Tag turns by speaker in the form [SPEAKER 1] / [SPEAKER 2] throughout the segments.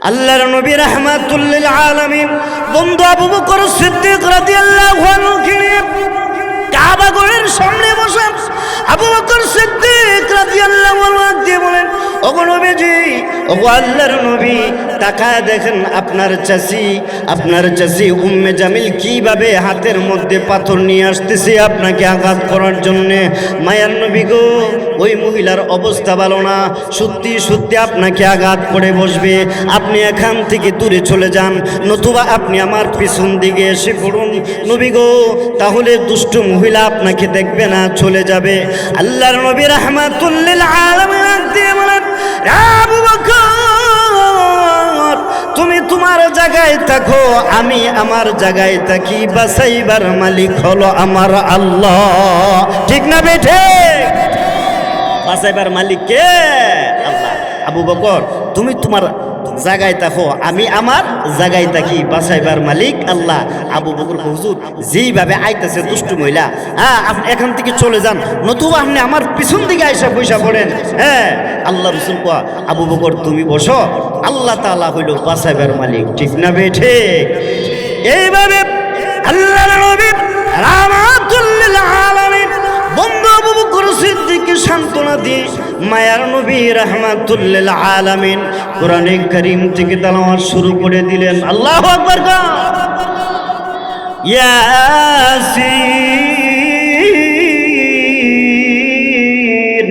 [SPEAKER 1] আল্লাহর নবী রাহমাতুল লিল আলামিন বন্ধু আবু বকর সিদ্দিক রাদিয়াল্লাহু আনহু কাবা ঘরের সামনে বসে আবু বকর সিদ্দিক রাদিয়াল্লাহু আনহু দিয়ে বলেন, ওগো নবীজি, ওগো আল্লাহর নবী, তাকায় দেখেন আপনার চাচি উম্মে জামিল কিভাবে হাতের মধ্যে পাথর নিয়ে আসতেছে আপনাকে আঘাত করার জন্য। মায়ার নবী গো, ওই মহিলার অবস্থা ভালো না, সত্যি সত্যি আপনাকে আঘাত করে বসবে। আপনি এখান থেকে দূরে চলে যান, নতুবা আপনি আমার পিছন দিকে এসে পড়ুন। নবী গো, তাহলে দুষ্ট মহিলা আপনাকে দেখবে না, চলে যাবে। আল্লাহর নবী রাহমাতুল লিল আলামিন দিয়ে বলেন, আবু বকর, তুমি তোমার জায়গায় থাকো, আমি আমার জায়গায় থাকি। বাঁচাইবার মালিক হলো আমার আল্লাহ। ঠিক না বেঠে? বাঁচাইবার মালিক কে? আল্লাহ। আবু বকর, তুমি তোমার জায়গায় থাকো, আমি আমার জায়গায় থাকি, বাঁচাইবার মালিক আল্লাহ। আবু বকর, হুজুর, যেইভাবে আইতেছে দুষ্টু মহিলা, আপনি এখান থেকে চলে যান, নতুবা আপনি আমার পিছন দিকে আইসা পয়সা পড়েন। হ্যাঁ, আল্লাহ রাসূল কয়, আবু বকর তুমি বসো, আল্লাহ তাআলা হইল বাঁচাইবার মালিক। ঠিক না বেঠে? এইভাবে আল্লাহর নবী রাহমাতুল লিল আলামিন বন্ধু আবু বকর সিদ্দিককে সান্ত্বনা দিয়ে মায়ার নবী রাহমাতুল লিল আলামিন কোরআনে কারীম থেকে তেলাওয়াত শুরু করে দিলেন। আল্লাহু আকবার। ইয়াসিন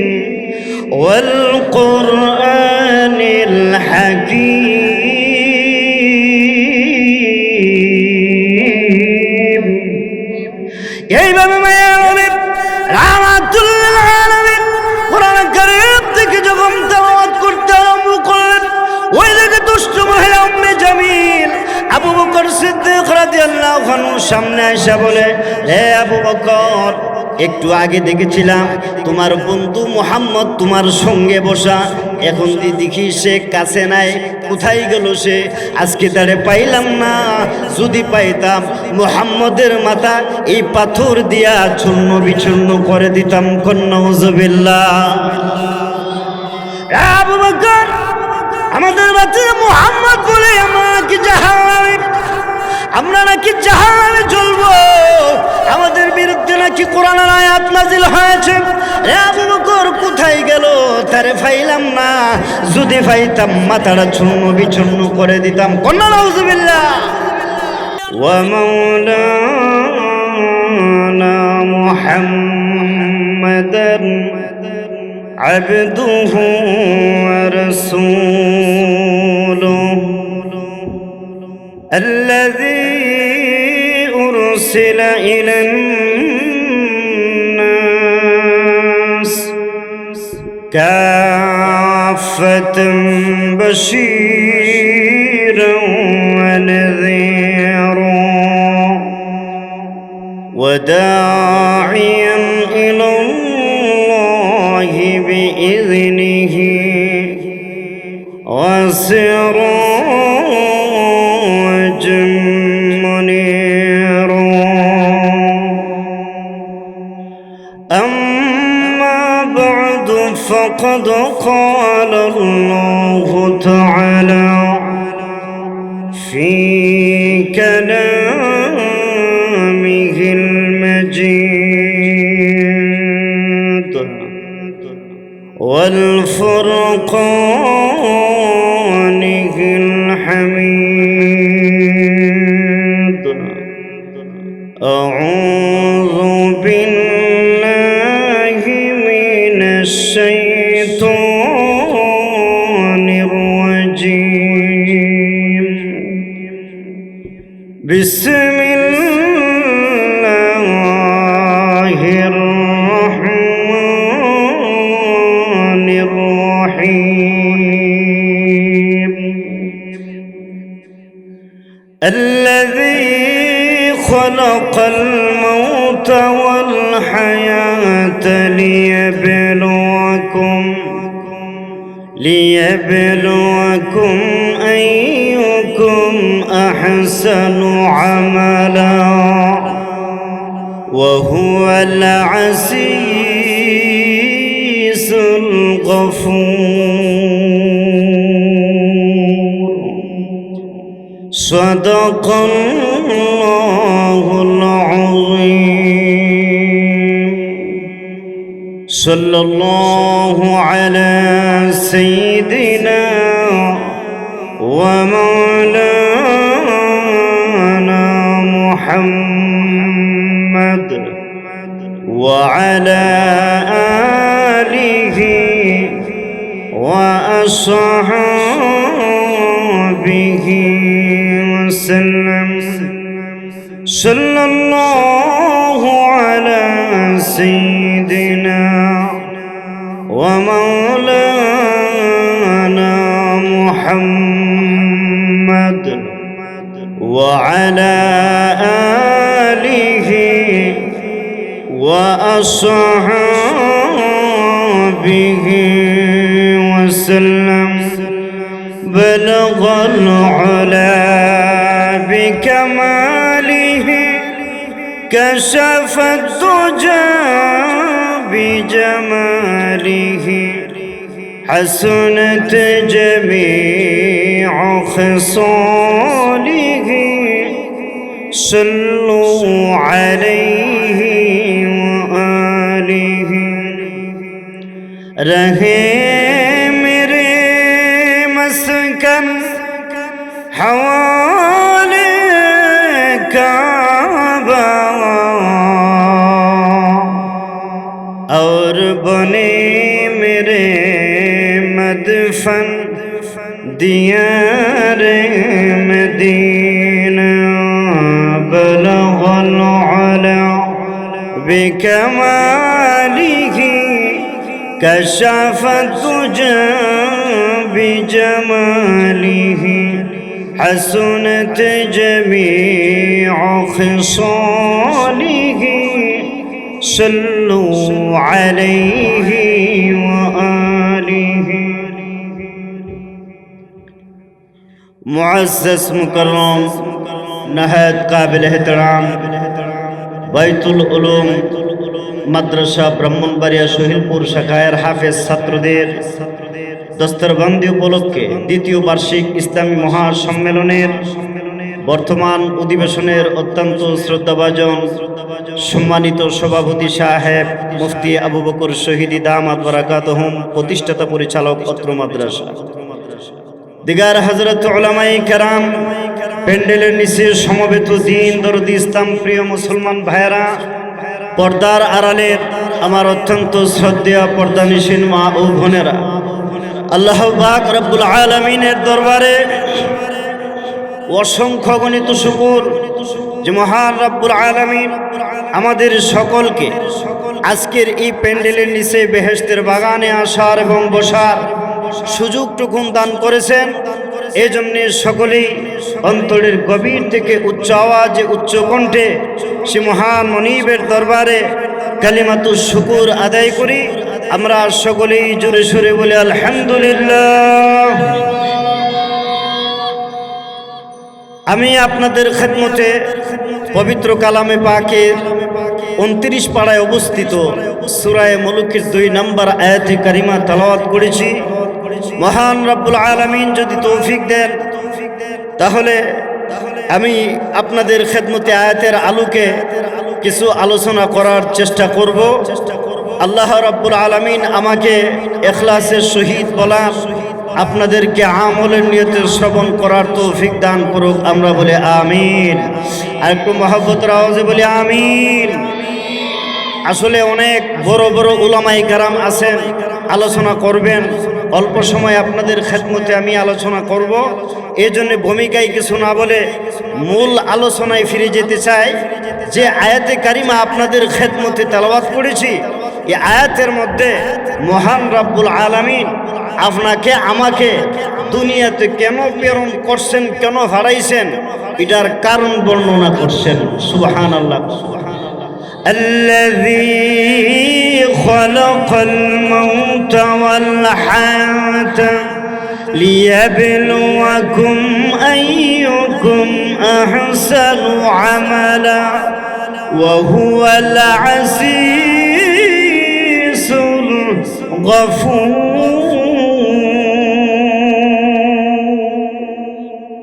[SPEAKER 1] ওয়াল কুরআনিল হাকীম। এইভাবে মায়ার নবী রাহমাতুল লিল আলামিন কোরআন কারীম থেকে যখন তেলাওয়াত করতে আরম্ভ করলেন, ওই দিকে দুষ্ট মহিলা উম্মে জামিল আবু বকর সিদ্দিক রাদিয়াল্লাহু আনহুর সামনে এসে বলে, হে আবু বকর, একটু আগে দেখেছিলাম তোমার বন্ধু মুহাম্মদ তোমার সঙ্গে বসা, এখন দেখি সে কাছে নাই, কোথায় গেল সে? আজকে তারে পাইলাম না, যদি পাইতাম মুহাম্মদের মাথা এই পাথর দিয়া চূর্ণ বিচূর্ণ করে দিতাম। নাউযুবিল্লাহ। আবু বকর, আমাদের বাচ্চা মুহাম্মদ বলে আমরা নাকি জাহান্নামে জ্বলবো, আমাদের বিরুদ্ধে নাকি কোরআনের আয়াত নাজিল হয়েছে। আবু বকর কোথায় গেল? তারে পাইলাম না, যদি পাইতাম মাথাটা চূর্ণ বিচূর্ণ করে দিতাম। নাউযুবিল্লাহ। ওয়া মাওলানা মুহাম্মাদান আবদুহু ওয়া রাসূলুহু الذي أرسل إلى الناس كافة بشيرا ونذيرا وداعيا إلى الله بإذنه وسراجا منيرا. أما بعد فقد قال الله تعالى في كلامه المجيد والفرقانه الحميد. أعوذ بالله من الشيطان الرجيم. بسم الله الرحمن الرحيم. الذي خلق الموت والحياة ليبلوكم أيكم أحسن عملا وهو العزيز الغفور. صدق الله العظيم. صلى الله على سيدنا ومولانا محمد وعلى آله وأصحابه وسلم. صلى الله على سيدنا ومولانا محمد وعلى آله وأصحابه وسلم. بلغ العلا بكماله كشف الدجى بجماله حسنت جميع خصاله. صلوا عليه وآله. رہے میرے مسکن حوالے کعبہ اور بنے میرے مدفن دیار مدینہ. بلغ العلا بکمالہ كشف الدجى بجماله حسنت جميع خصاله. صلوا عليه وآله. معزز مكرم نهاية قابل احترام بيت العلوم মাদ্রাসা ব্রাহ্মণবাড়িয়া শহীদপুর শাখায়ের হাফেজ ছাত্রদের দস্তরবন্দি উপলক্ষে দ্বিতীয় বার্ষিক ইসলামী মহাসম্মেলনের বর্তমান অধিবেশনের অত্যন্ত শ্রদ্ধাভাজন সম্মানিত সভাপতি সাহেব মুফতি আবু বকর শহীদি দামাত বারাকাতুহুম, প্রতিষ্ঠাতা পরিচালক অত্র মাদ্রাসা, দিগার হযরত উলামায়ে কেরাম, প্যান্ডেলের নিচে সমবেত দিন দরদি ইসলাম প্রিয় মুসলমান ভাইয়েরা, পর্দার আড়ালের আমার অত্যন্ত শ্রদ্ধেয় পর্দানিশীন মা ও বোনেরা, আল্লাহ পাক রব্বুল আলামিনের দরবারে অসংখ্য গণিত শুকর যে মহান রব্বুল আলামিন আমাদের সকলকে আজকের এই প্যান্ডেলের নিচে বেহেশতের বাগানে আসার এবং বসার সুযোগটুকু দান করেছেন। এই জন্যে সকলেই অন্তরের গভীর থেকে উচ্চ আওয়াজে উচ্চ কণ্ঠে সে মহান মনিবের দরবারে কালিমাতুশ শুকুর আদায় করি। আমরা সকলেই জোরে সোরে বলি আলহামদুলিল্লাহ। আমি আপনাদের খেদমতে পবিত্র কালামে পাকের 29 পাড়ায় অবস্থিত সূরা মুলুকের 2 নম্বর আয়াতে কারিমা তেলাওয়াত করেছি। মহান রব্বুল আলামিন যদি তৌফিক দেন তাহলে আমি আপনাদের খেদমতে আয়াতের আলোকে কিছু আলোচনা করার চেষ্টা করব। আল্লাহ রব্বুল আলামিন আমাকে ইখলাসের সহিত বলা, আপনাদেরকে আমলের নিয়তে শ্রবণ করার তৌফিক দান করুক। আমরা বলি আমিন। আর একটু মহব্বতের আওয়াজে বলি আমিন। আসলে অনেক বড় বড় উলামায়ে কেরাম আছেন, আলোচনা করবেন। অল্প সময় আপনাদের খেদমতে আমি আলোচনা করব। এই জন্য ভূমিকায় কিছু না বলে মূল আলোচনায় ফিরে যেতে চাই। যে আয়াতে কারিমা আপনাদের খেদমতে তেলাওয়াত করেছি, এই আয়াতের মধ্যে মহান রব্বুল আলামিন আপনাকে আমাকে দুনিয়াতে কেন প্রেরণ করছেন, কেন হারাইছেন, এটার কারণ বর্ণনা করছেন। সুবহানাল্লাহ। الذي خلق الموت والحياة ليبلوكم أيكم أحسن عملا وهو العزيز الغفور.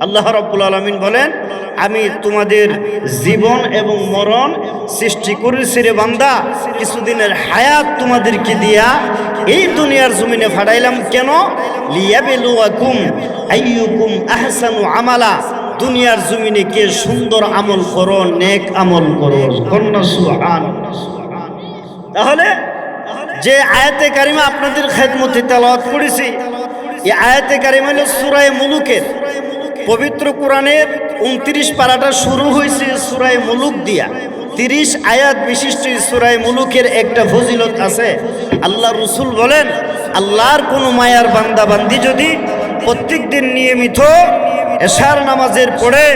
[SPEAKER 1] আল্লাহ রাব্বুল আলামিন বলেন, আমি তোমাদের জীবন এবং মরণ সৃষ্টি করেছি রে বান্দা, কিছুদিনের হায়াত তোমাদেরকে দিয়া এই দুনিয়ার জমিনে ফাটাইলাম। কেন? লিয়াবলুয়াকুম আইয়ুকুম আহসানু আমালা, দুনিয়ার জমিনে কে সুন্দর আমল করো, নেক আমল করো। কন্যা সুবহান। তাহলে যে আয়াতে কারিমা আপনাদের খেদমতে তেলাওয়াত করেছি, এই আয়াতে কারিমা হলো সূরা মুলুকের। পবিত্র কোরআনের 29 পারাটা শুরু হয়েছে সূরা মুলুক দিয়া। 30 আয়াত বিশিষ্ট সূরা মুলুকের একটা ফজিলত আছে। আল্লাহ রাসূল বলেন, আল্লাহর কোনো মায়ার বান্দা বান্দি যদি প্রত্যেক দিন নিয়মিত এশার নামাজের পড়ে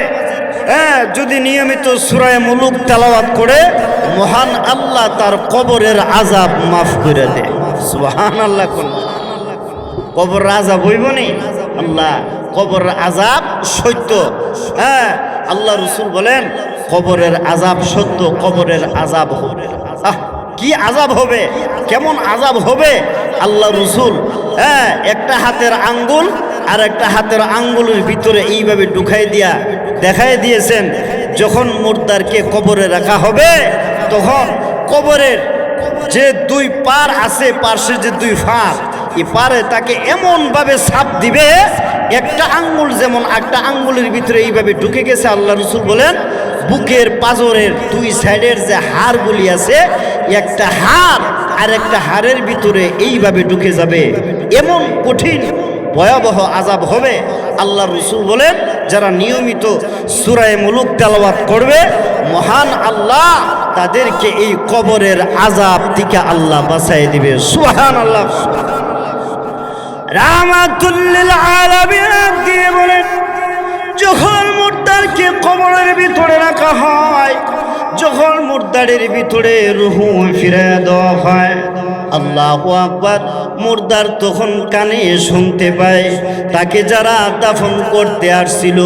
[SPEAKER 1] যদি নিয়মিত সূরা মুলুক তেলাওয়াত করে, মহান আল্লাহ তার কবরের আযাব মাফ করে দেয়। সুবহানাল্লাহ। কোন কবরের আযাব হইবনি? আল্লাহ কবরের আযাব সত্য। আল্লাহ রাসূল বলেন, কবরের আযাব সত্য, কবরের আযাব হবে। কি আযাব হবে, কেমন আযাব হবে? আল্লাহ রাসূল একটা হাতের আঙ্গুল আর একটা হাতের আঙ্গুলের ভিতরে এইভাবে ঢুকাই দিয়া দেখাই দিয়েছেন, যখন মুর্দারকে কবরে রাখা হবে তখন কবরের যে দুই পার আছে, পার্শ্বে যে দুই ফাঁক, এই পারে তাকে এমনভাবে ছাপ দিবে, একটা আঙ্গুল যেমন একটা আঙ্গুলের ভিতরে এইভাবে ঢুকে গেছে। আল্লাহ রাসূল বলেন, বুকের পাজরের দুই সাইডের যে হাড়গুলি আছে, একটা হাড় আর একটা হাড়ের ভিতরে এইভাবে ঢুকে যাবে। এমন কঠিন ভয়াবহ আযাব হবে। আল্লাহ রাসূল বলেন, যারা নিয়মিত সূরা মুলুক তেলাওয়াত করবে, মহান আল্লাহ তাদেরকে এই কবরের আযাব থেকে আল্লাহ বাঁচায় দিবে। সুবহানাল্লাহ। রাহমাতুল লিল আলামিন দিয়ে বলেন, যখন মুর্দারকে কবরের ভিতরে রাখা হয়, যখন মুর্দারের ভিতরে রূহ ফিরিয়ে দেওয়া হয়, আল্লাহু আকবার, মুর্দার তখন কানে শুনতে পায় তাকে যারা দাফন করতে আসছিল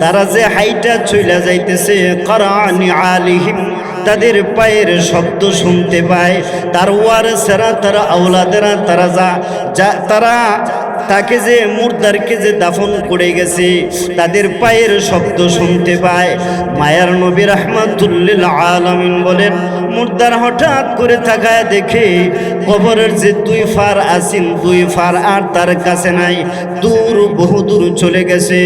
[SPEAKER 1] তারা যে হাইটা চলে যাইতেছে, কারানি আলিহিম, তাদের পায়ের শব্দ শুনতে পায়। তার ওয়ারিসরা, তারা আওলাদেরা, তারা তাকে যে মুর্দারকে যে দাফন করে গেছে তাদের পায়ের শব্দ শুনতে পায়। মায়ার নবী রাহমাতুল লিল আলামিন বলেন, মুর্দার হঠাৎ করে তাকায় দেখে কবরের যে দুই ফার আছেন, দুই ফার আর তার কাছে নাই, দূর, বহু দূর চলে গেছে।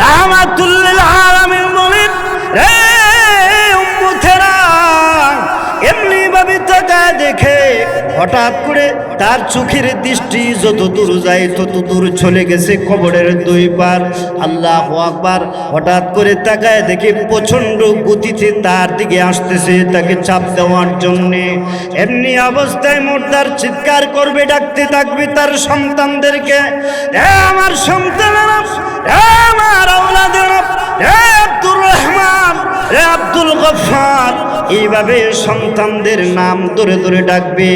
[SPEAKER 1] রাহমাতুল লিল আলামিন বলেন, রে উম্মতেরা, এমনি ভাবে তাকায় দেখে হঠাৎ করে তার চোখের দৃষ্টি যত দূর যায় তত দূর চলে গেছে কবরের দুই পার। আল্লাহু আকবার। হঠাৎ করে তাকায় দেখে প্রচন্ড গতিতে তার দিকে আসতেছে, তাকে চাপ দেওয়ার জন্যে। এমনি অবস্থায় মুর্দার চিৎকার করবে, ডাকতে থাকবে তার সন্তানদেরকে, হে আমার সন্তানেরা, হে আমার আওলাদেরা, হে আব্দুর রহমান, হে আব্দুল গফফার, এইভাবে সন্তানদের নাম ধরে ধরে ডাকবে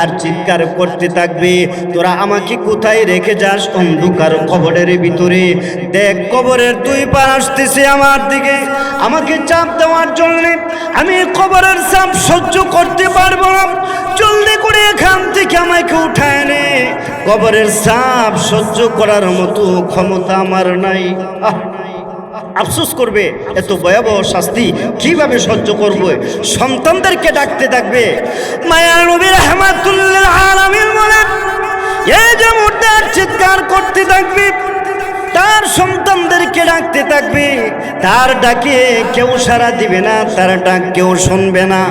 [SPEAKER 1] আর চিৎকার করতে থাকবে, তোরা আমাকে কোথায় রেখে যাস? অন্ধকার কবরের ভিতরে। দেখ, কবরের দুই পার আসতেছে আমার দিকে আমাকে চাপ দেওয়ার জন্য। আমি কবরের চাপ সহ্য করতে পারবো না, জলদি করে এখান থেকে আমাকে উঠায় নে। কবরের চাপ সহ্য করার মতো ক্ষমতা আমার নাই। আফসোস করবে, এত ভয়াবহ শাস্তি কিভাবে সহ্য করবে? সন্তানদেরকে ডাকতে থাকবে। মায়ার নবী রাহমাতুল লিল আলামিন বলেন, এই যে মুর্দার চিৎকার করতে থাকবে, তার সন্তানদেরকে ডাকতে থাকবে, তার ডাকে কেউ সাড়া দিবে না, তার ডাক কেউ শুনবে না।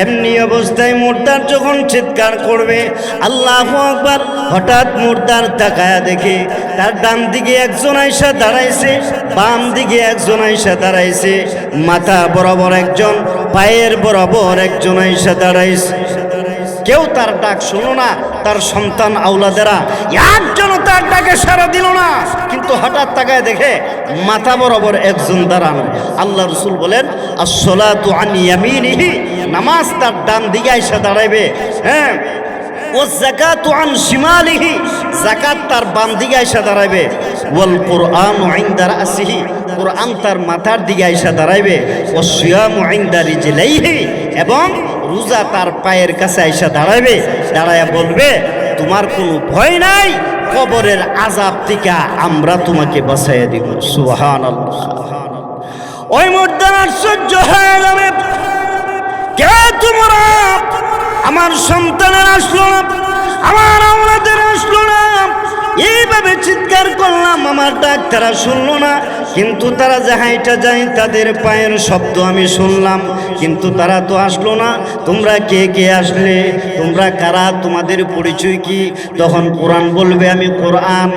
[SPEAKER 1] এমনি অবস্থায় মুর্দার যখন চিৎকার করবে, আল্লাহু আকবার, হঠাৎ মুর্দার তাকায়া দেখে তার ডান দিকে একজন আইসা দাঁড়াইছে, বাম দিকে একজন আইসা দাঁড়াইছে, মাথা বরাবর একজন, পায়ের বরাবর একজন আইসা দাঁড়াইছে। কেউ তার ডাক শুনো না, তার সন্তান আওলাদেরা একজনও তার ডাকে সাড়া দিল না। কিন্তু হঠাৎ তাকায় দেখে মাথা বরাবর একজন দাঁড়ানো। আল্লাহ রাসূল বলেন, আস-সালাতু আন ইয়ামিনিহি, নামাজ তার ডান দিকে আইসা দাঁড়াইবে। হ্যাঁ, ও যাকাতু আন শিমালিহি, যাকাত তার বাম দিকে আইসা দাঁড়াইবে। ওয়াল কুরআনু ইনদা রাসিহি, কুরআন তার মাথার দিকে আইসা দাঁড়াইবে। ওয়াস সিয়ামু ইনদা রিজলাইহি, এবং রোজা তার পায়ের কাছে আইসা দাঁড়াইবে। দাঁড়ায়া বলবে, তোমার কোনো ভয় নাই, কবরের আযাব থেকে আমরা তোমাকে বাঁচাইয়া দিব। সুবহানাল্লাহ। ওই মুহূর্তে আশ্চর্য হয়ে যাবে, কে তোমরা? আমার সন্তানের আসলো না, আমার আওলাদের আসলো না। এইভাবে চিৎকার করলাম, আমার ডাক তারা শুনলো না। কিন্তু তারা যাহাইটা যায় তাদের পায়ের শব্দ আমি শুনলাম, কিন্তু তারা তো আসলো না। তোমরা কে কে আসলে? তোমরা কারা? তোমাদের পরিচয় কি? তখন কোরআন বলবে আমি কোরআন,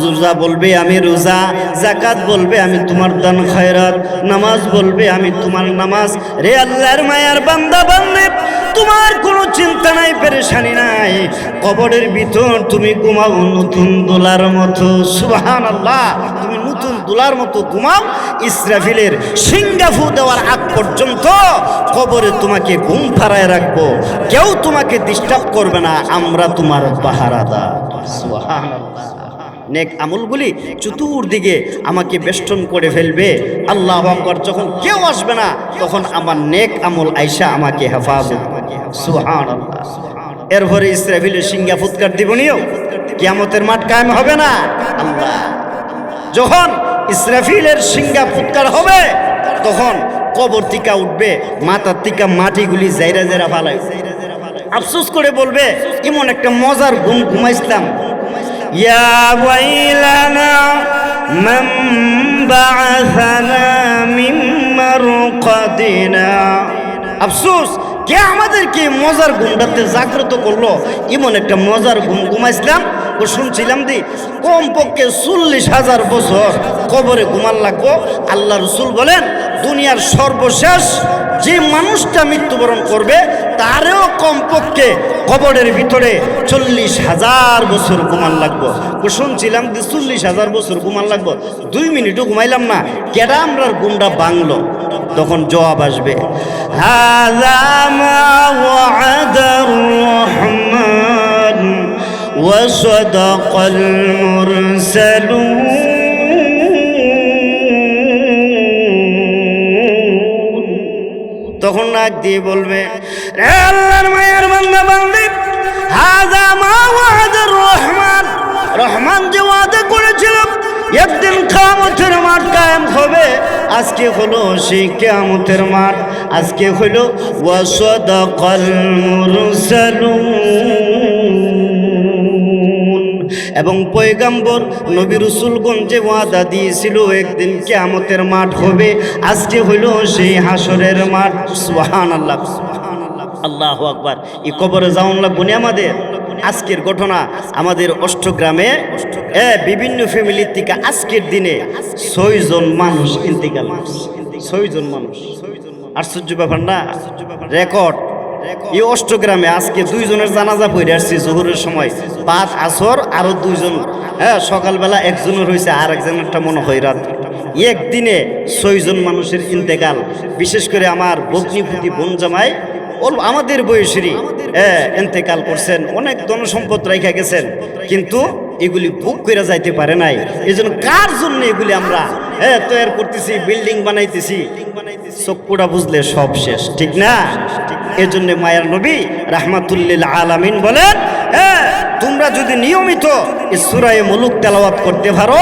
[SPEAKER 1] রোজা বলবে আমি রোজা, যাকাত বলবে আমি তোমার দান খয়রাত, নামাজ বলবে আমি তোমার নামাজ। রে আল্লাহর মায়ার বান্দা বান্দে, তোমার কোনো চিন্তা নাই, পেরেশানি নাই। কবরের ভিতর তুমি ঘুমাও নতুন দোলার মতো। সুবহানাল্লাহ। তুমি নতুন দোলার মতো ঘুমাও। ইসরাফিলের সিঙ্গাফু দেওয়ার আগ পর্যন্ত কবরে তোমাকে ঘুম ফারায় রাখবো, কেউ তোমাকে ডিস্টার্ব করবে না। আমরা তোমার পাহারাদার। সুবহানাল্লাহ। নেক আমলগুলি চতুর্দিকে আমাকে বেষ্টন করে ফেলবে। আল্লাহু আকবার। যখন কেউ আসবে না তখন আমার নেক আমল আইসা আমাকে হেফাজত। সুবহানাল্লাহ। এরপরে ইসরাফিলের সিঙ্গা ফুৎকার দিবনিও, কিয়ামতের মাঠ কায়েম হবে না। আল্লাহ যখন ইসরাফিলের সিঙ্গা ফুৎকার হবে তখন কবর থেকে উঠবে, মাথার থেকে মাটিগুলি জাইরা জাইরা ফালাই আফসোস করে বলবে, এমন একটা মজার ঘুম ঘুমাইছিলাম। ইয়া ওয়াইলানা মান বাআসানা মিন মারকাদিনা। আফসোস, কে আমাদেরকে মজার ঘুমটাতে জাগ্রত করলো? এমন একটা মজার ঘুম ঘুমাইছিলাম, ও শুনছিলাম দি কমপক্ষে 40,000 বছর কবরে ঘুমান লাগবো। আল্লাহ রসুল বলেন, দুনিয়ার সর্বশেষ যে মানুষটা মৃত্যুবরণ করবে তারও কমপক্ষে কবরের ভিতরে 40,000 বছর ঘুমান লাগবো। ও শুনছিলাম যে 40,000 বছর ঘুমান লাগবো। 2 মিনিটও ঘুমাইলাম না, কেডা আমরার ঘুমটা ভাঙলো? তখন জবাব আসবে, হাযা মা ওয়া'দার রহমান ওয়া সাদাকাল মুরসালুন। তখন নাক দিয়ে বলবে, রে আল্লাহর মায়ের বান্দা বান্দি, হাযা মা ওয়া'দার রহমান। রহমান যে ওয়াদা করেছিল একদিন কিয়ামতের মাঠ কায়েম হবে, আজকে হলো সেই কিয়ামতের মাঠ। আজকে হলো ওয়া সাদাকাল মুরসালুন। এবং পয়গম্বর নবী রাসূলগণ যে ওয়াদা দিয়েছিল একদিন কিয়ামতের মাঠ হবে, আজকে হলো সেই হাসরের মাঠ। সুবহানাল্লাহ। আল্লাহু আকবার। এই কবরে যাওয়ান লাগবো না আমাদের। আজকের ঘটনা আমাদের অষ্টগ্রামে বিভিন্ন ফ্যামিলির থেকে আজকের দিনে 6 জন মানুষ ইন্তেকাল করছে। 6 জন মানুষ। আশ্চর্য ব্যাপার না? রেকর্ড। এই অষ্টগ্রামে আজকে 2 জনের জানাজা পড়ে আসছে জোহরের সময়, 5 আসর আরো 2 জন, সকালবেলা একজনের হয়েছে, আর একজনেরটা মনে হয় রাত। একদিনে 6 জন মানুষের ইন্তেকাল। বিশেষ করে আমার ভগ্নিপতি বোন জামাই আমাদের বয়সেরই ইন্তেকাল করছেন। অনেক ধনসম্পদ রেখে গেছেন, কিন্তু এগুলি ভোগ করে যাইতে পারে নাই। এই জন্য কার জন্য এগুলি আমরা তৈরি করতেছি, বিল্ডিং বানাইতেছি, চক্ষুটা বুঝলে সব শেষ, ঠিক না? এজন্য মায়ার নবী রাহমাতুল লিল আলামিন বলেন, তোমরা যদি নিয়মিত সূরা মুলুক তেলাওয়াত করতে পারো,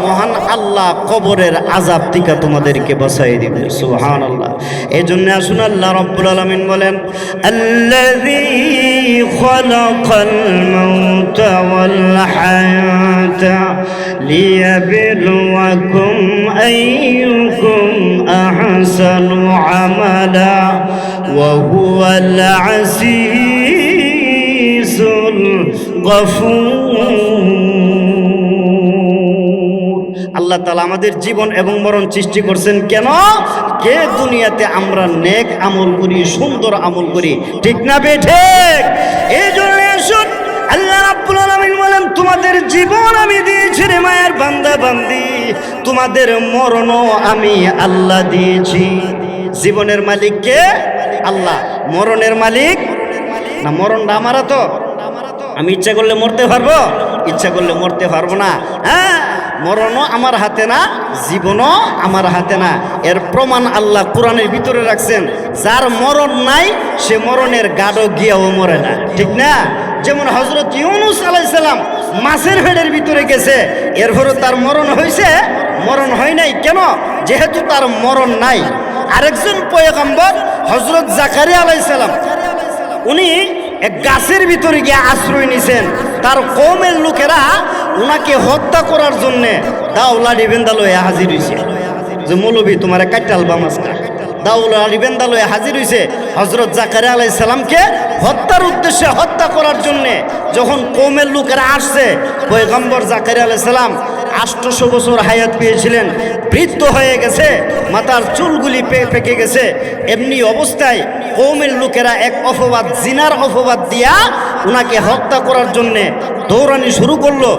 [SPEAKER 1] মহান আল্লাহ কবরের আযাব থেকে তোমাদেরকে বাঁচিয়ে দিবে। সুবহানাল্লাহ। এজন্য আসুন আল্লাহ রাব্বুল আলামিন বলেন, আল্লাযী খালাকাল মাউতা ওয়াল হায়াতা লিয়াবলুয়াকুম আইয়ুকুম আহসানু আমালা ওয়া হুয়াল আজিজুল গফুর। আল্লাহ তাআলা আমাদের জীবন এবং মরণ সৃষ্টি করছেন কেন? কে দুনিয়াতে আমরা নেক আমল করি, সুন্দর আমল করি, ঠিক না বেঠিক? এই জন্য আসুন আল্লাহ রাব্বুল আলামিন বলেন, তোমাদের জীবন আমি দিয়েছি রে মায়ের বান্দা বান্দি, তোমাদের মরণও আমি আল্লাহ দিয়েছি। জীবনের মালিক কে? আল্লাহ। মরণের মালিক না? মরণটা আমারা তো। আমি ইচ্ছা করলে মরতে পারবো, ইচ্ছা করলে মরতে পারবো না। মরণও আমার হাতে না, জীবনও আমার হাতে না। এর প্রমাণ আল্লাহ কোরআনের ভিতরে রাখছেন। যার মরণ নাই সে মরণের গাঢ় গিয়েও মরে না, ঠিক না? যেমন হযরত ইউনূস আলাইহিস সালাম মাছের পেটের ভিতরে গেছে, এরপরও তার মরণ হয়েছে? মরণ হয় নাই। কেন? যেহেতু তার মরণ নাই। আরেকজন পয়গম্বর হযরত জাকারিয়া আলাইহিস সালাম, উনি এক গাছের ভিতরে গিয়ে আশ্রয় নিছেন। তার কওমের লোকেরা উনাকে হত্যা করার জন্য দাওলাডি বেন্দা লয়ে হাজির হইছে, যে মৌলবী তোমার কাটালবা মাছটা। দাওলাডি বেন্দা লয়ে হাজির হইছে হযরত জাকারিয়া আলাইহিস সালামকে হত্যার উদ্দেশ্যে, হত্যা করার জন্য। যখন কওমের লোকেরা আসছে, পয়গম্বর জাকারিয়া আলাইহিস সালাম 800 বছর হায়াত পেয়েছিলেন, বৃদ্ধ হয়ে গেছে, মাথার চুলগুলি পেকে গেছে। এমনি অবস্থায় কওমের লোকেরা এক অপবাদ, জিনার অপবাদ দিয়া উনাকে হত্যা করার জন্য দৌড়ানি শুরু করলো।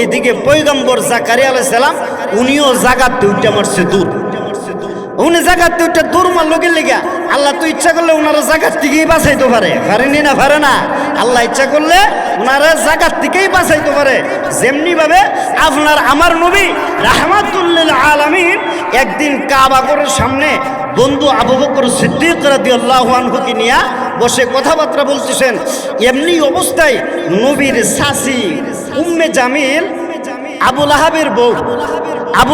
[SPEAKER 1] এদিকে পয়গম্বর জাকারিয়া আলাইহিস সালাম উনিও জাগাতে উঠে মারছে দূর। উনি জাগাতে উঠে দূর মারলো কি লেগা? আল্লাহ তো ইচ্ছা করলে ওনারা জাগাত থেকেই বাঁচাইতে পারে, পারেনি না? পারে না? আল্লাহ ইচ্ছা করলে ওনারা জাগাত থেকেই বাঁচাইতে পারে। যেমনি ভাবে আপনার আমার নবী রাহমাতুল লিল আলামিন একদিন কাবা ঘরের সামনে বন্ধু আবু বকর সিদ্দিক রাদিয়াল্লাহু আনহুকে নিয়ে বসে কথাবার্তা বলতেছেন। এমনি অবস্থায় নবীর শাশি উম্মে জামিল, আবু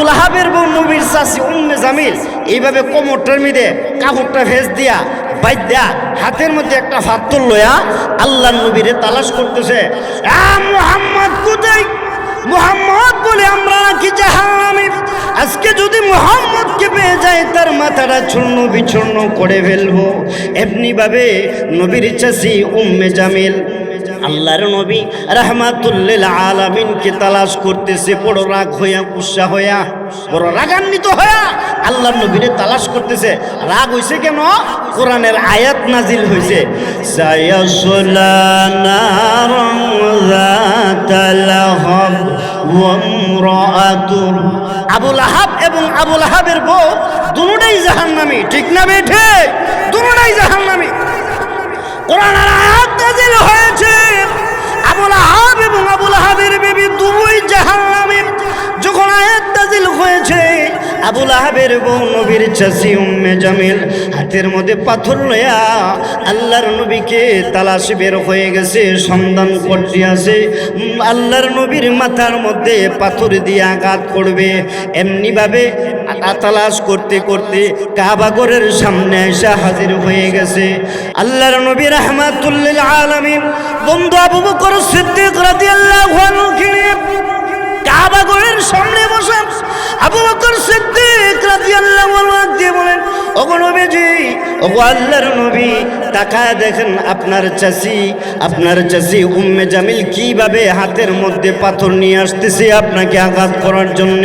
[SPEAKER 1] লাহাবের বউ নবীর শাশি উম্মে জামিল এইভাবে কোমরটার মধ্যে কাপড়টা ভেজ দিয়া বাইদ দেয়া, হাতের মধ্যে একটা ফাত্তর লয়া আল্লাহর নবীরে তালাশ করতেছে। মুহাম্মদ কোথায়? মুহাম্মদ বলে আমরা নাকি জাহান্নামী। আজকে যদি মুহাম্মদকে পেয়ে যায় তার মাথাটা চূর্ণ বিচূর্ণ করে ফেলবো। এমনি ভাবে নবীর চাচি উম্মে জামিল আল্লাহর নবী রাহমাতুল লিল আলামিনকে তালাশ করতেছে, বড় রাগ হইয়া, গুসা হইয়া, বড় রাগান্বিত হইয়া আল্লাহর নবীরে তালাশ করতেছে। রাগ হইছে কেন? কোরআনের আয়াত নাজিল হইছে, সায়াসলা নারান যাতা লাহাব ওয়া ইমরাআতুহু। আবু লাহাব এবং আবু লাহাবের বউ দুটোই জাহান্নামী। ঠিক না বেঠে? দুটোই জাহান্নামী। কোরআনের আয়াত নাজিল হয়েছে, আবু লাহাব এবং আবু লাহাবের বিবি দুই জাহান্নামী। যখন আয়াত নাজিল হয়েছে, আবু লাহাবের বউ নবীর চাচি উম্মে জামিল হাতের মধ্যে পাথর লয়া আল্লাহর নবীকে তালাশ বের হয়ে গেছে, সন্ধান করতে আছে আল্লাহর নবীর মাথার মধ্যে পাথর দিয়ে আঘাত করবে। এমনি ভাবে তালাশ করতে করতে কাবা ঘরের সামনে এসে হাজির হয়ে গেছে আল্লাহর নবী রাহমাতুল লিল আলামিন বন্ধু আবু বকর সিদ্দিক রাদিয়াল্লাহু আনহু কাবা ঘরের সামনে বসে আবু বকর সিদ্দিক রাদিয়াল্লাহু আনহু দিয়ে বলেন, ওগো নবীজি, ওগো আল্লাহর নবী, তাকায় দেখেন আপনার চাচি উম্মে জামিল কিভাবে হাতের মধ্যে পাথর নিয়ে আসতেছে আপনাকে আঘাত করার জন্য।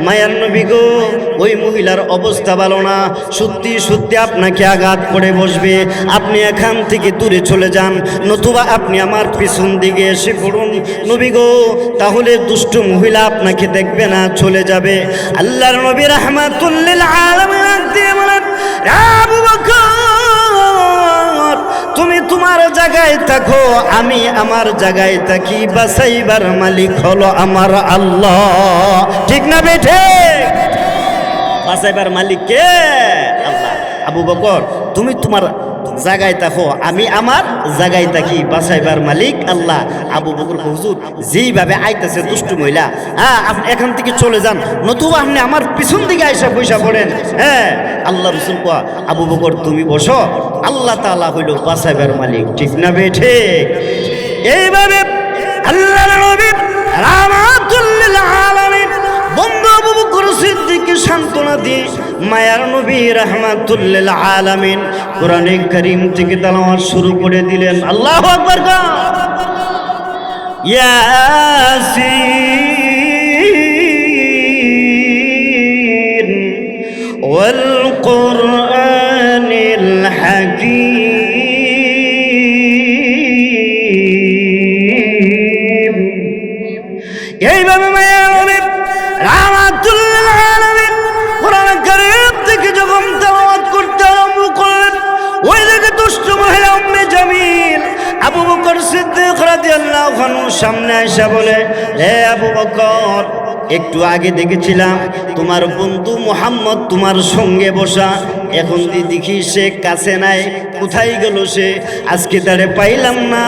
[SPEAKER 1] মায়ার নবী গো, ওই মহিলার অবস্থা ভালো না, সত্যি সত্যি আপনাকে আঘাত করে বসবে। আপনি এখান থেকে দূরে চলে যান, নতুবা আপনি আমার পিছন দিকে এসে পড়ুন। নবী গো, তাহলে দুষ্ট মহিলা আপনাকে দেখবে না, চলে যাবে। আল্লাহর নবী রাহমাতুল লিল আলামিন দিয়ে বলেন, আবু বকর, তুমি তোমার জায়গায় থাকো, আমি আমার জায়গায় থাকি। বাঁচাইবার মালিক হলো আমার আল্লাহ। ঠিক না বেঠে? বাঁচাইবার মালিক কে? আল্লাহ। আবু বকর, তুমি তোমার জায়গায় থাকো, আমি আমার জায়গায় থাকি, বাঁচাইবার মালিক আল্লাহ। আবু বকর, হুজুর, যেইভাবে আইতেছে দুষ্ট মহিলা, আপনি এখান থেকে চলে যান, নতুবা আপনি আমার পিছন দিকে আইসা পয়সা পড়েন। হ্যাঁ, আল্লাহ রাসূল কয়, আবু বকর তুমি বসো, আল্লাহ তাআলা হইল বাঁচাইবার মালিক। ঠিক না বেঠে? এইভাবে আল্লাহর নবী রাহমাতুল লিল আলামিন বন্ধু আবু বকর সিদ্দিককে সান্ত্বনা দিয়ে মায়ার নবী রাহমাতুল লিল আলামিন কোরআনে কারীম থেকে তেলাওয়াত শুরু করে দিলেন। আল্লাহু আকবার। ইয়াসিন ওয়াল কুরআনিল হাকীম। এইভাবে মায়ার নবী রাহমাতুল লিল আলামিন কোরআন কারীম থেকে যখন তেলাওয়াত করতে আরম্ভ করলেন, ওই দিকে দুষ্ট মহিলা উম্মে জামিল আবু বকর সিদ্দিক রাদিয়াল্লাহু আনহু সামনে এসে বলে, হে আবু বকর, একটু আগে দেখেছিলাম তোমার বন্ধু মুহাম্মদ তোমার সঙ্গে বসা, এখন দেখি সে কাছে নাই, কোথায় গেল সে? আজকে তারে পাইলাম না।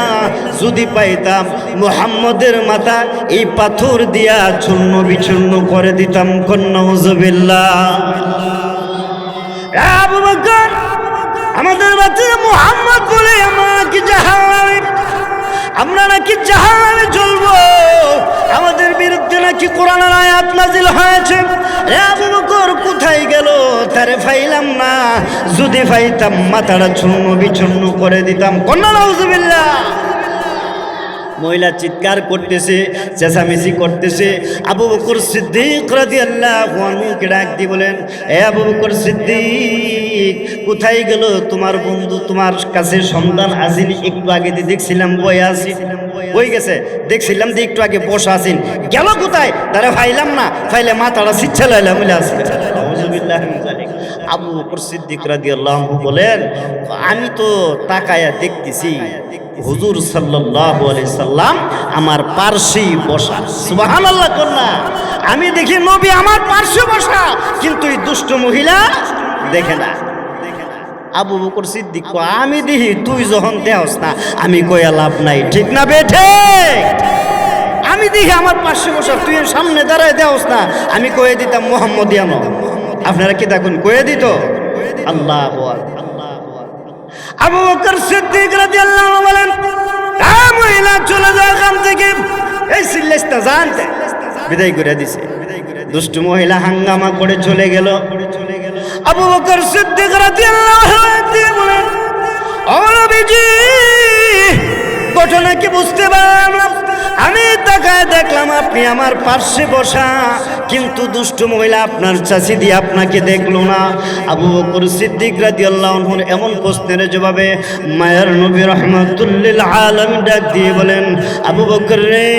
[SPEAKER 1] যদি পাইতাম মুহাম্মদের মাথা এই পাথর দিয়া চূর্ণ বিচূর্ণ করে দিতাম। নাউযুবিল্লাহ। আবু বকর, আমাদের বাচ্চা মুহাম্মদ বলে আমরা কি জাহান্নামে, আমরা নাকি জাহান্নামে জ্বলবো? আমাদের বিরুদ্ধে নাকি কোরআনের আয়াত নাজিল হয়েছে। আবু বকর কোথায় গেল? তারে পাইলাম না। যদি পাইতাম মাথাটা চূর্ণ বিচূর্ণ করে দিতাম। নাউযুবিল্লাহ। মহিলা চিৎকার করতেছে, চেঁচামেচি করতেছে। আবু বকর সিদ্দিক রাদিয়াল্লাহু আনহুকে ডাক দিয়ে বলেন, এ আবু বকর সিদ্দিক, কোথায় গেল তোমার বন্ধু? তোমার কাছে সন্তান আসেনি? একটু আগে দিয়ে দেখছিলাম বয়ে আসি, বই গেছে, দেখছিলাম যে একটু আগে বসা আছেন, গেল কোথায়? তারা ফাইলাম না, ফাইলে মাথাটা শিচ্ছে লাইলাম বলে আসে। আবু বকর সিদ্দিক রাদিয়াল্লাহু আনহু বলেন, আমি তো তাকায়া দেখতেছি হুজুর সাল্লাল্লাহু আলাইহি সাল্লাম আমার পার্শ্বেই বসা। সুবহানাল্লাহ কন্যা, আমি দেখি নবী আমার পার্শ্বে বসা, কিন্তু এই দুষ্ট মহিলা দেখে না। আবু বকর সিদ্দিক, আমি দেখি তুই যখন দেহস না, আমি কইয়া লাভ নাই, ঠিক না বেঠে? আমি দেখি আমার পার্শ্বে বসা, তুই সামনে দাঁড়ায় দেহস না, আমি কয়ে দিতাম মুহাম্মদিয়ানো। আপনারা কি দেখুন কয়ে দিত? আল্লাহু আকবার। আবু বকর সিদ্দিক রাদিয়াল্লাহু আনহু বলেন, মহিলা চলে যায় এখান থেকে। এই সিল্লেসটা জানতে বিদায় করে দিছে। দুষ্ট মহিলা হাঙ্গামা করে চলে গেল। আবু বকর সিদ্দিক রাদিয়াল্লাহু আনহু বলেন, ও নবীজি, ঘটনা কি বুঝতে পারলাম? আমি তাকায় দেখলাম আপনি আমার পার্শ্বে বসা, কিন্তু দুষ্ট মহিলা আপনার চাচি দিয়ে আপনাকে দেখলো না। আবু বকর সিদ্দিক রাদিয়াল্লাহু আনহুর এমন প্রশ্নের জবাবে মায়ার নবী রাহমাতুল লিল আলামিন ডাক দিয়ে বলেন, আবু বকর রে,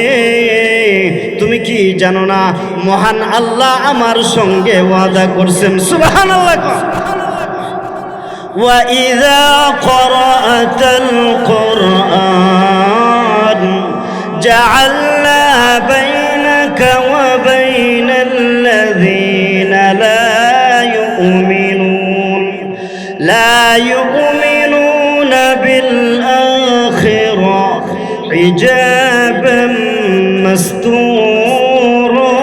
[SPEAKER 1] তুমি কি জানো না মহান আল্লাহ আমার সঙ্গে ওয়াদা করছেন? সুবহানাল্লাহ। ওয়া ইযা ক্বরাআতাল কুরআন جعلنا بينك وبين الذين لا يؤمنون بالآخرة حجابا مستورا.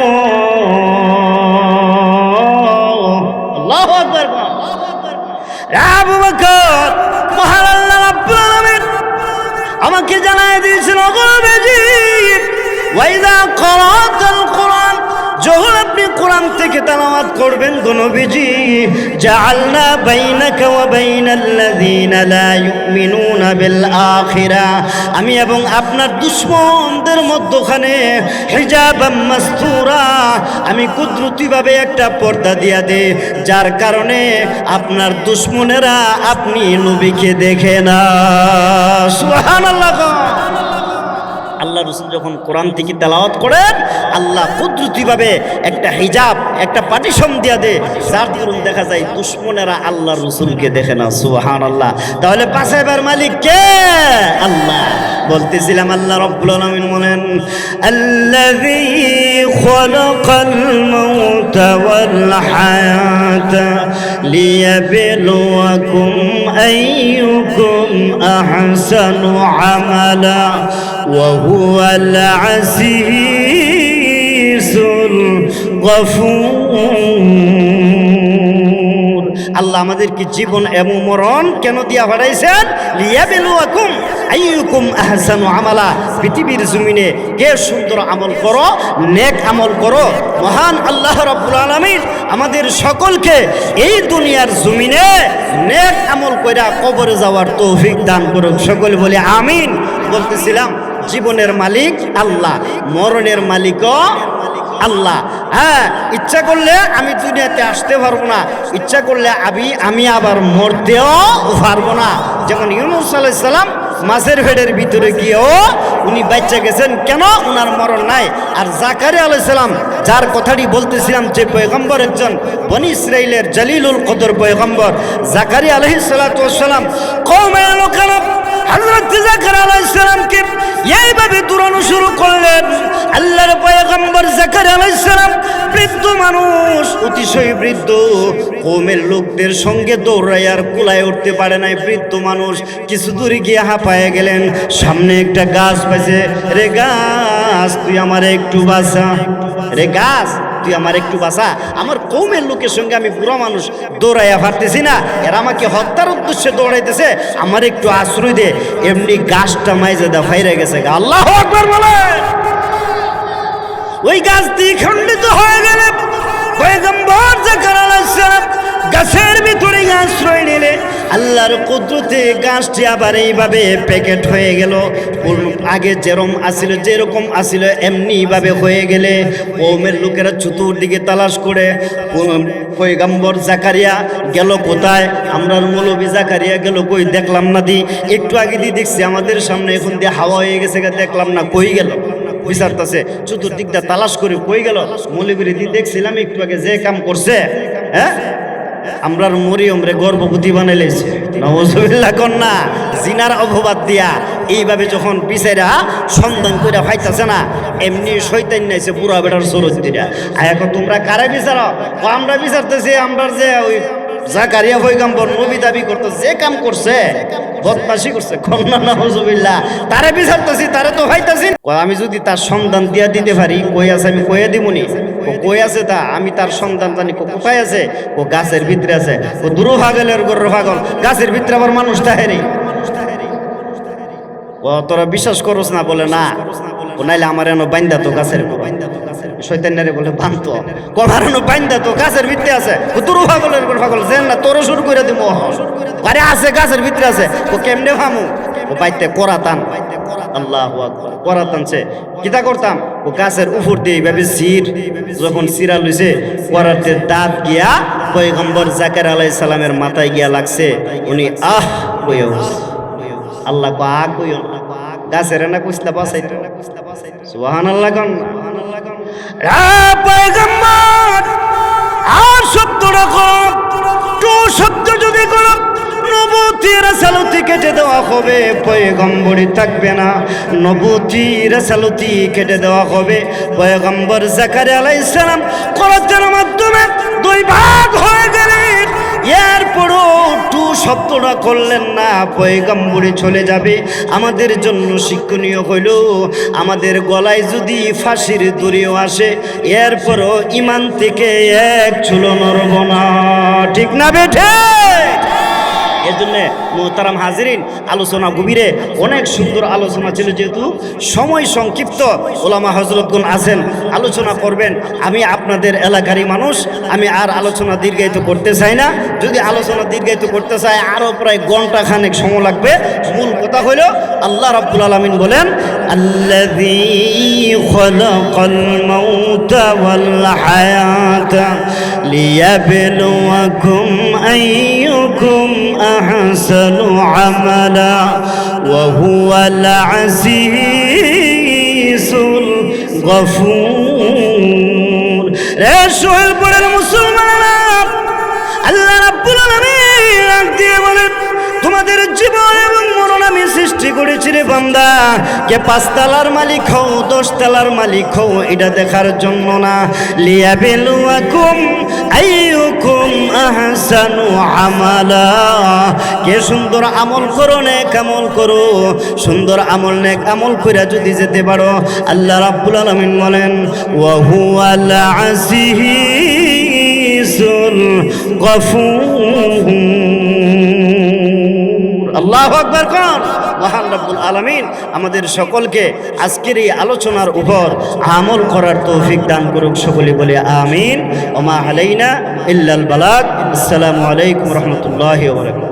[SPEAKER 1] الله أكبر. আবু বকর, মহান আল্লাহ রাব্বুল আলামিন আমাকে জানায় দিয়েছিল, ওয়াইদা ক্বরাআতাল কুরআন, যখন আপনি কোরআন থেকে তেলাওয়াত করবেন গো নবীজি, জাআলনা বাইনাকা ওয়া বাইনাল্লাযীনা লা ইউমিনুনা বিল আখিরা, আমি এবং আপনার দুশমনদের মধ্যখানে হিজাবাম মাসতুরা, আমি কুদরতিভাবে একটা পর্দা দিয়া দে, যার কারণে আপনার দুশমনেরা আপনি নবীকে দেখে না। সুবহানাল্লাহ। আল্লাহ রাসূল যখন কোরআন থেকে তেলাওয়াত করেন, আল্লাহ কুদরতিভাবে একটা হিজাব, একটা পার্টিশন দিয়া দে, যার দরুন দেখা যায় দুশমনেরা আল্লাহ রাসূলকে দেখে না। সুবহানাল্লাহ। তাহলে বাঁচাইবার মালিক কে? আল্লাহ। বলতেছিলাম আল্লাহ রাব্বুল আলামিন বলেন, আল্লাযী খালাকাল মাউতা ওয়াল হায়াতা লিয়াবলুয়াকুম আইয়ুকুম আহসানু আমালা ওয়া হুয়াল আজিজুল গফুর। আল্লাহ আমাদেরকে জীবন এবং মরণ কেন দিয়া পাঠাইছেন? লিয়াবলুয়াকুম আইয়ুকুম আহসানু আমালা, পৃথিবীর জমিনে কে সুন্দর আমল করো, নেক আমল করো। মহান আল্লাহ রাব্বুল আলামিন আমাদের সকলকে এই দুনিয়ার জমিনে নেক আমল কইরা কবরে যাওয়ার তৌফিক দান করুক। সকলে বলি আমিন। বলতেছিলাম জীবনের মালিক আল্লাহ, মরণের মালিকও আল্লাহ। হ্যাঁ, ইচ্ছা করলে আমি দুনিয়াতে আসতে পারবো না, ইচ্ছা করলে আমি আবার মরতেও পারবো না। যেমন ইউনূস আলাইহিস সালাম মাছের ভেড়ের ভিতরে গিয়েও উনি বাচ্চা গেছেন, কেন? উনার মরণ নাই। আর জাকারিয়া আলাইহিস সালাম, যার কথাটি বলতেছিলাম, যে পয়গম্বর একজন বনি ইসরাইলের জলিলুল কদর পয়গম্বর জাকারিয়া আলাইহিস সালাতু ওয়াস সালাম, কওমের লোকেরা হযরত জাকারিয়া আলাইহিস সালামকে এইভাবে দৌড়ানো শুরু করলেন। আল্লাহর পয়গম্বর জাকারিয়া আলাইহিস সালাম বৃদ্ধ মানুষ, অতিশয় বৃদ্ধ, কওমের লোকদের সঙ্গে দৌড়ায় আর কুলায় উঠতে পারে নাই। বৃদ্ধ মানুষ কিছু দূরে গিয়ে হাঁপায়ে গেলেন। সামনে একটা গাছ পাইছে। রে গাছ, তুই আমার একটু বাঁচা। রে গাছ, তুই আমার একটু বাঁচা। আমার কওমের লোকের সঙ্গে আমি বুড়া মানুষ দৌড়াইয়া পারতেছি না, এরা আমাকে হত্যার উদ্দেশ্যে দৌড়াইতেছে, আমার একটু আশ্রয় দে। এমনি গাছটা মাইজাদা ফাইরে গেছে। আল্লাহু আকবার বলে ওই গাছটি খণ্ডিত হয়ে গেল। পয়গম্বর জাকারিয়া আলাইহিস সালাম গাছের ভিতরে আশ্রয় নিলে আল্লাহর কুদরতে গাছটি আবার এইভাবে প্যাকেট হয়ে গেল। আগে যেরকম আসিল এমনি ভাবে হয়ে গেলে কওমের লোকেরা চতুর্দিকে তালাশ করে পয়গম্বর জাকারিয়া গেল কোথায়, আমরার মৌলবী জাকারিয়া গেল কই, দেখলাম না। দি একটু আগে দিয়ে দেখছি আমাদের সামনে, এখন দিয়ে হাওয়া হয়ে গেছে, দেখলাম না, কই গেল বিচারতেছে। চতুর্দিকটা তালাশ করে কই গেল। মৌলবীর দি দেখছিলাম একটু আগে যে কাম করছে, হ্যাঁ আমরার মরিয়ম রে গর্ভবতী বানাইলেছে। নাউজুবিল্লাহ কন্যা জিনার অপবাদ দিয়া এইভাবে যখন বিচারা সন্ধান করে পাইতাছে না, এমনি শয়তান নাইছে বুড়া বেটার চরিত্রটা। এখন তোমরা কারে বিচারো? আমরা বিচারতেছি আমরা যে ওই জাকারিয়া পয়গম্বর নবী দাবি করতে যে কাম করছে, বদমাশি করছে, কন্যা নাউজুবিল্লাহ, তারে বিচারতেছি, তারে তো পাইতাছি। আমি যদি তার সন্ধান দিয়া দিতে পারি, কই আছে আমি কইয়া দিমুনি। কই আছে তা আমি তার সন্তান জানি। কোথায় আছে? ও গাছের ভিতরে আছে। ও দূর ভাগলের গরুর ভাগল, গাছের ভিতরে আবার মানুষ তাহেরি। ও তোরা বিশ্বাস করস না? বলে না, ও নাইলে আমার এনো বাইন্দা তো গাছের, শয়তানারে বলে বানতো কভার এনো বাইন্দা তো গাছের ভিতরে আছে। ও দূর ভাগলের গরুর ভাগল, যেন না তোর শুরু করে দিব। আরে আছে গাছের ভিতরে আছে। ও কেমনে ভামু? ও বাইতে কোরাতান। আল্লাহু আকবার, কোরাতানছে। কিতা করতাম? ও গাছের উপর দিয়ে এইভাবে সির, যখন সিরা লইছে কোরাতে দাঁত গিয়া পয়গম্বর জাকারিয়া আলাইহিস সালামের মাথায় গিয়া লাগছে। উনি আহ কইও, আল্লাহ কো আ কইও, গাছের না কুছলা বাঁচাইতো। সুবহানাল্লাহ কোন পয়গম্বর আর শব্দ রকম টু শব্দ যদি করো নবুতি রাসালতি কেটে দেওয়া হবে, পয়গম্বরই থাকবে না। নবুতি রাসালতি কেটে দেওয়া হবে। পয়গম্বর জাকারিয়া আলাইহিস সালাম কোরআনের মাধ্যমে দুই ভাগ হয়ে গেলেন। এরপরও টু শব্দটা করলেন না, পয়গম্বরই চলে যাবে। আমাদের জন্য শিক্ষণীয় হইল, আমাদের গলায় যদি ফাঁসির দড়িও আসে, এরপরও ইমান থেকে এক চুলো নড়ব না। ঠিক না বেঠে? এর জন্য মুহতারাম হাজিরিন, আলোচনা গভীরে অনেক সুন্দর আলোচনা ছিল। যেহেতু সময় সংক্ষিপ্ত, ওলামা হযরতগণ আছেন, আলোচনা করবেন। আমি আপনাদের এলাকারই মানুষ, আমি আর আলোচনা দীর্ঘায়িত করতে চাই না। যদি আলোচনা দীর্ঘায়িত করতে চাই আরও প্রায় ঘন্টা খানেক সময় লাগবে। মূল কথা হইল আল্লাহ রাব্বুল আলামিন বলেন, আল্লাযী খালাকাল মাউতা ওয়াল হায়াতা লিয়াবলুয়াকুম আইয়ুকুম আহসানু আমালা ওয়া হুয়াল আজিজুল গফুর। রে সোহেলপুরের মুসলমানেরা, আল্লাহ রাব্বুল আলামিন দিয়ে বলেন, তোমাদের জীবন এবং মরণ আমি সৃষ্টি করেছি রে বান্দা। কে 5 তলার মালিক হও 10 তলার মালিক হও এটা দেখার জন্য না। লিয়াবলুয়াকুম আইয়ুকুম আহসানু আমালা, কে সুন্দর আমল করো, নেক আমল করো। সুন্দর আমল নেক আমল কইরা যদি যেতে পারো, আল্লাহ রাব্বুল আলামিন বলেন ওয়া হুয়াল আজিজুল গফুর। আল্লাহু আকবার কোন মহান রব্বুল আলামিন আমাদের সকলকে আজকের এই আলোচনার উপর আমল করার তৌফিক দান করুক। সকলে বলে আমিন। ওয়া মা আলাইনা ইল্লাল বালাগ। আসসালামু আলাইকুম ওয়া রাহমাতুল্লাহি ওয়া বারাকাতুহু।